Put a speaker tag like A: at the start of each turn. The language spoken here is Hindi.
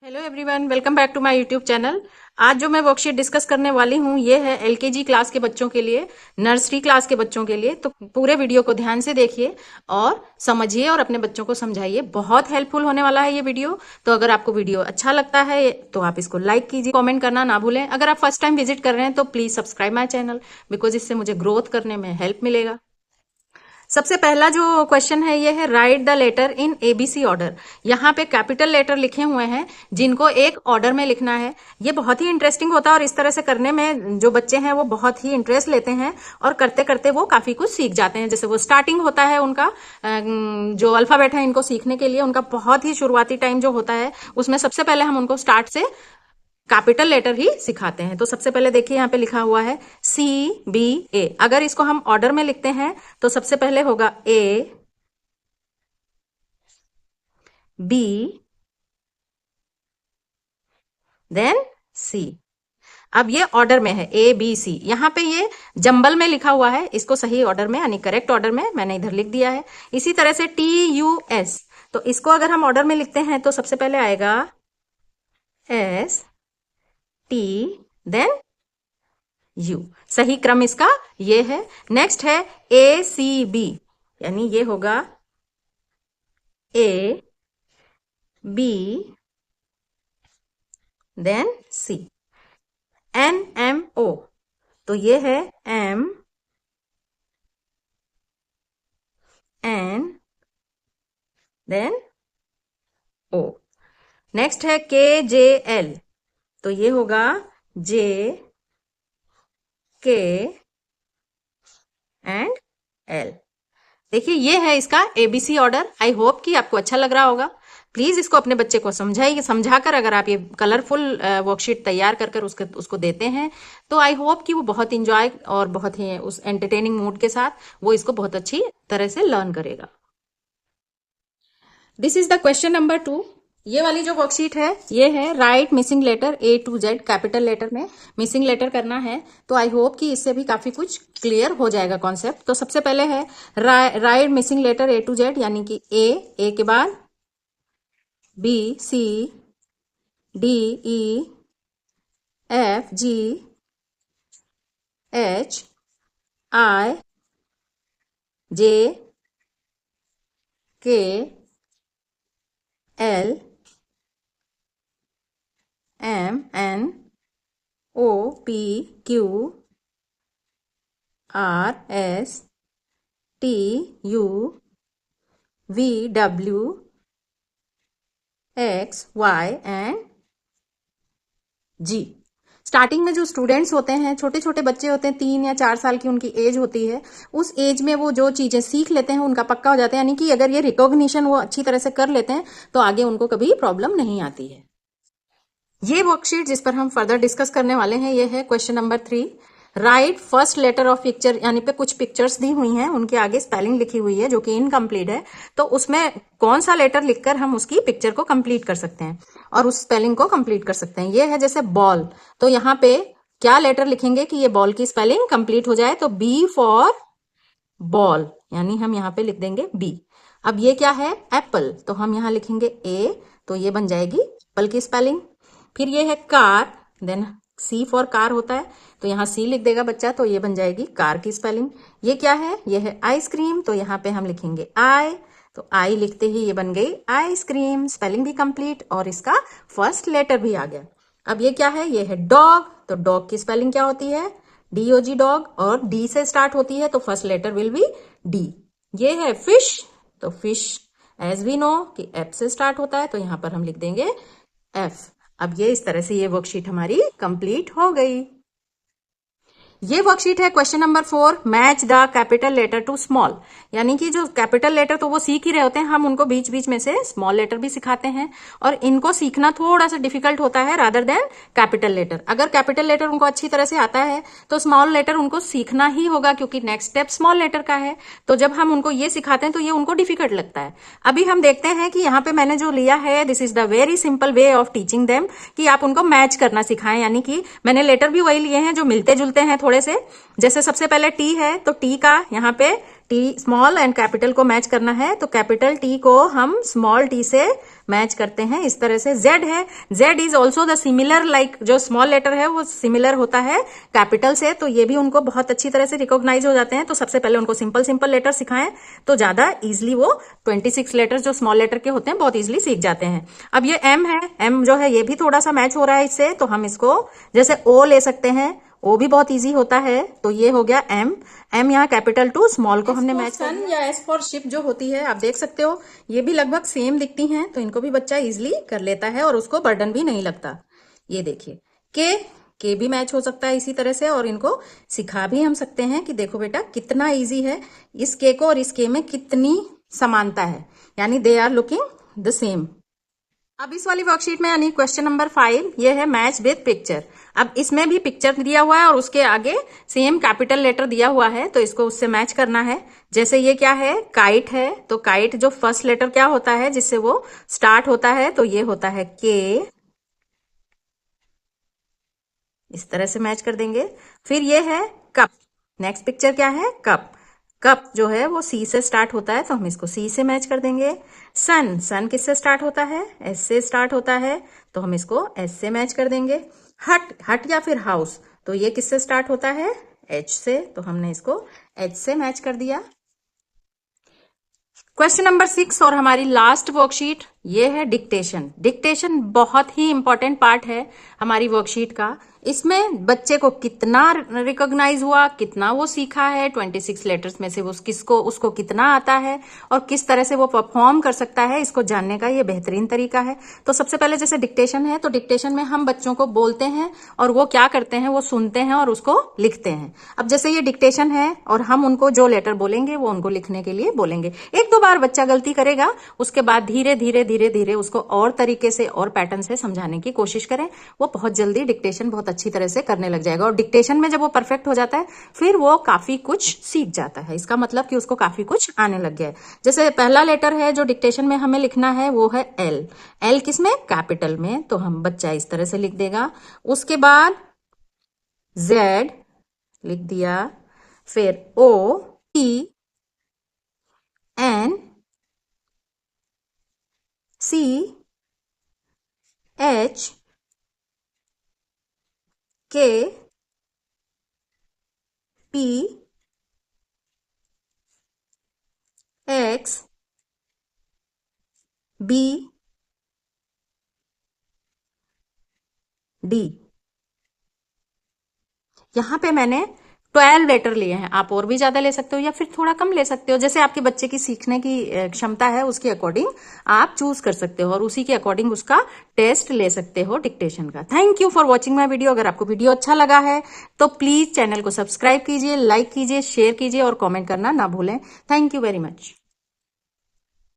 A: Hello everyone, welcome back to my YouTube channel. आज जो मैं वर्कशीट डिस्कस करने वाली हूँ ये है एलकेजी क्लास के बच्चों के लिए, नर्सरी क्लास के बच्चों के लिए। तो पूरे वीडियो को ध्यान से देखिए और समझिए और अपने बच्चों को समझाइए। बहुत हेल्पफुल होने वाला है ये वीडियो। तो अगर आपको वीडियो अच्छा लगता है तो आप इसको लाइक कीजिए, कमेंट करना ना भूलें। अगर आप फर्स्ट टाइम विजिट कर रहे हैं तो please subscribe my channel, because इससे मुझे ग्रोथ करने में हेल्प मिलेगा। सबसे पहला जो क्वेश्चन है ये है write the letter in ABC order. यहाँ पे कैपिटल लेटर लिखे हुए हैं जिनको एक ऑर्डर में लिखना है। ये बहुत ही इंटरेस्टिंग होता है और इस तरह से करने में जो बच्चे हैं वो बहुत ही इंटरेस्ट लेते हैं और करते करते वो काफी कुछ सीख जाते हैं। जैसे वो स्टार्टिंग होता है उनका जो अल्फाबेट है इनको सीखने के लिए उनका बहुत ही शुरुआती टाइम जो होता है उसमें सबसे पहले हम उनको स्टार्ट से कैपिटल लेटर ही सिखाते हैं। तो सबसे पहले देखिए यहाँ पे लिखा हुआ है CBA। अगर इसको हम ऑर्डर में लिखते हैं तो सबसे पहले होगा A, B, देन C। अब ये ऑर्डर में है ABC। यहाँ पे ये जंबल में लिखा हुआ है, इसको सही ऑर्डर में यानी करेक्ट ऑर्डर में मैंने इधर लिख दिया है। इसी तरह से TUS, तो इसको अगर हम ऑर्डर में लिखते हैं तो सबसे पहले आएगा S, T, देन U। सही क्रम इसका ये है। नेक्स्ट है ACB, यानी ये होगा A, B, then C। NMO, तो ये है M, N, then O। Next है KJL, तो ये होगा J, K एंड L। देखिए ये है इसका ABC ऑर्डर। आई होप कि आपको अच्छा लग रहा होगा। प्लीज इसको अपने बच्चे को समझाइए, समझाकर अगर आप ये कलरफुल वर्कशीट तैयार कर उसको देते हैं तो आई होप कि वो बहुत इंजॉय और बहुत ही उस एंटरटेनिंग मूड के साथ वो इसको बहुत अच्छी तरह से लर्न करेगा। This is the question number 2। ये वाली जो वर्कशीट है ये है write missing letter A to Z। Capital letter में मिसिंग लेटर करना है। तो आई होप कि इससे भी काफी कुछ क्लियर हो जाएगा कॉन्सेप्ट। तो सबसे पहले है write missing letter A to Z, यानी कि A के बाद B, C, D, E, F, G, H, I, J, K, L, M, N, O, P, Q, R, S, T, U, V, W, X, Y and G। Starting में जो स्टूडेंट्स होते हैं, छोटे छोटे बच्चे होते हैं, 3 या 4 साल की उनकी एज होती है, उस एज में वो जो चीजें सीख लेते हैं उनका पक्का हो जाता है। यानी कि अगर ये रिकॉग्निशन वो अच्छी तरह से कर लेते हैं तो आगे उनको कभी प्रॉब्लम नहीं आती है। ये वर्कशीट जिस पर हम फर्दर डिस्कस करने वाले हैं ये है question number 3। Write first letter of picture, यानी पे कुछ पिक्चर्स दी हुई हैं, उनके आगे स्पेलिंग लिखी हुई है जो कि इनकम्प्लीट है। तो उसमें कौन सा लेटर लिखकर हम उसकी पिक्चर को कंप्लीट कर सकते हैं और उस स्पेलिंग को कंप्लीट कर सकते हैं। ये है जैसे बॉल, तो यहाँ पे क्या लेटर लिखेंगे कि ये बॉल की स्पेलिंग कंप्लीट हो जाए। तो B फॉर बॉल, यानी हम यहाँ पे लिख देंगे B। अब ये क्या है एप्पल, तो हम यहाँ लिखेंगे A, तो ये बन जाएगी एप्पल की स्पेलिंग। फिर ये है car, then C for car होता है, तो यहाँ C लिख देगा बच्चा, तो ये बन जाएगी कार की स्पेलिंग। ये क्या है, ये है आइसक्रीम, तो यहाँ पे हम लिखेंगे I, तो I लिखते ही ये बन गई आइसक्रीम, स्पेलिंग भी कंप्लीट और इसका फर्स्ट लेटर भी आ गया। अब ये क्या है, ये है डॉग, तो डॉग की स्पेलिंग क्या होती है DOG डॉग, और D से स्टार्ट होती है तो first letter will be D। ये है फिश, तो फिश एज वी नो कि F से स्टार्ट होता है, तो यहाँ पर हम लिख देंगे F। अब ये इस तरह से ये वर्कशीट हमारी कंप्लीट हो गई। ये वर्कशीट है question number 4, match the capital letter to small. यानी कि जो कैपिटल लेटर तो वो सीख ही रहे होते हैं, हम उनको बीच बीच में से स्मॉल लेटर भी सिखाते हैं और इनको सीखना थोड़ा सा डिफिकल्ट होता है रादर देन कैपिटल लेटर। अगर कैपिटल लेटर उनको अच्छी तरह से आता है तो स्मॉल लेटर उनको सीखना ही होगा, क्योंकि नेक्स्ट स्टेप स्मॉल लेटर का है। तो जब हम उनको ये सिखाते हैं तो ये उनको डिफिकल्ट लगता है। अभी हम देखते हैं कि यहाँ पे मैंने जो लिया है, this is the very simple way of teaching them, कि आप उनको मैच करना सिखाएं। यानी कि मैंने लेटर भी वही लिए हैं जो मिलते जुलते हैं, थोड़े से। जैसे सबसे पहले टी है तो टी का यहाँ पे टी स्मॉल एंड कैपिटल को मैच करना है, तो कैपिटल टी को हम स्मॉल टी से मैच करते हैं इस तरह से। जेड है, Z is also the similar, like जो स्मॉल लेटर है वो सिमिलर होता है कैपिटल से, तो ये भी उनको बहुत अच्छी तरह से रिकॉग्नाइज हो जाते हैं। तो सबसे पहले उनको सिंपल सिंपल लेटर सिखाएं तो ज्यादा इजिली वो 26 लेटर जो स्मॉल लेटर के होते हैं बहुत इजिली सीख जाते हैं। अब ये एम है, एम जो है ये भी थोड़ा सा मैच हो रहा है इससे, तो हम इसको जैसे ओ ले सकते हैं, ओ भी बहुत इजी होता है, तो ये हो गया एम। एम यहाँ कैपिटल टू स्मॉल को हमने मैच सन या एस फॉर शिप जो होती है आप देख सकते हो, ये भी लगभग सेम दिखती हैं, तो इनको भी बच्चा इजिली कर लेता है और उसको बर्डन भी नहीं लगता। ये देखिए के भी मैच हो सकता है इसी तरह से, और इनको सिखा भी हम सकते हैं कि देखो बेटा कितना इजी है, इस के को और इस के में कितनी समानता है, यानी they are looking the same. अब इस वाली वर्कशीट में यानी क्वेश्चन नंबर 5 ये है मैच विद पिक्चर। अब इसमें भी पिक्चर दिया हुआ है और उसके आगे सेम कैपिटल लेटर दिया हुआ है, तो इसको उससे मैच करना है। जैसे ये क्या है, काइट है, तो काइट जो फर्स्ट लेटर क्या होता है जिससे वो स्टार्ट होता है, तो ये होता है के, इस तरह से मैच कर देंगे। फिर ये है कप, नेक्स्ट पिक्चर क्या है, कप, कप जो है वो सी से स्टार्ट होता है, तो हम इसको सी से मैच कर देंगे। सन, सन किससे स्टार्ट होता है, एस से स्टार्ट होता है, तो हम इसको एस से मैच कर देंगे। हट, हट या फिर हाउस, तो ये किससे स्टार्ट होता है, एच से, तो हमने इसको एच से मैच कर दिया। क्वेश्चन नंबर 6 और हमारी लास्ट वर्कशीट ये है डिक्टेशन। डिक्टेशन बहुत ही इंपॉर्टेंट पार्ट है हमारी वर्कशीट का। इसमें बच्चे को कितना रिकॉग्नाइज हुआ, कितना वो सीखा है, 26 लेटर्स में से वो उसको कितना आता है और किस तरह से वो परफॉर्म कर सकता है, इसको जानने का ये बेहतरीन तरीका है। तो सबसे पहले जैसे डिक्टेशन है, तो डिक्टेशन में हम बच्चों को बोलते हैं और वो क्या करते हैं, वो सुनते हैं और उसको लिखते हैं। अब जैसे ये डिक्टेशन है और हम उनको जो लेटर बोलेंगे वो उनको लिखने के लिए बोलेंगे। एक दो बार बच्चा गलती करेगा, उसके बाद धीरे धीरे धीरे धीरे उसको और तरीके से और पैटर्न से समझाने की कोशिश करें, वो बहुत जल्दी डिक्टेशन बहुत अच्छी तरह से करने लग जाएगा। और डिक्टेशन में जब वो परफेक्ट हो जाता है फिर वो काफी कुछ सीख जाता है, इसका मतलब कि उसको काफी कुछ आने लग गया है। जैसे पहला लेटर है जो डिक्टेशन में हमें लिखना है वो है एल, एल किसमें, कैपिटल में, तो हम बच्चा इस तरह से लिख देगा। उसके बाद जेड लिख दिया, फिर ओ, टी, एन, सी, एच, के, पी, एक्स, बी, डी। यहां पे मैंने 12 लेटर लिए हैं, आप और भी ज्यादा ले सकते हो या फिर थोड़ा कम ले सकते हो, जैसे आपके बच्चे की सीखने की क्षमता है उसके अकॉर्डिंग आप चूज कर सकते हो और उसी के अकॉर्डिंग उसका टेस्ट ले सकते हो डिक्टेशन का। Thank you for watching my video. अगर आपको वीडियो अच्छा लगा है तो प्लीज चैनल को सब्सक्राइब कीजिए, लाइक कीजिए, शेयर कीजिए और कॉमेंट करना ना भूलें। Thank you very much.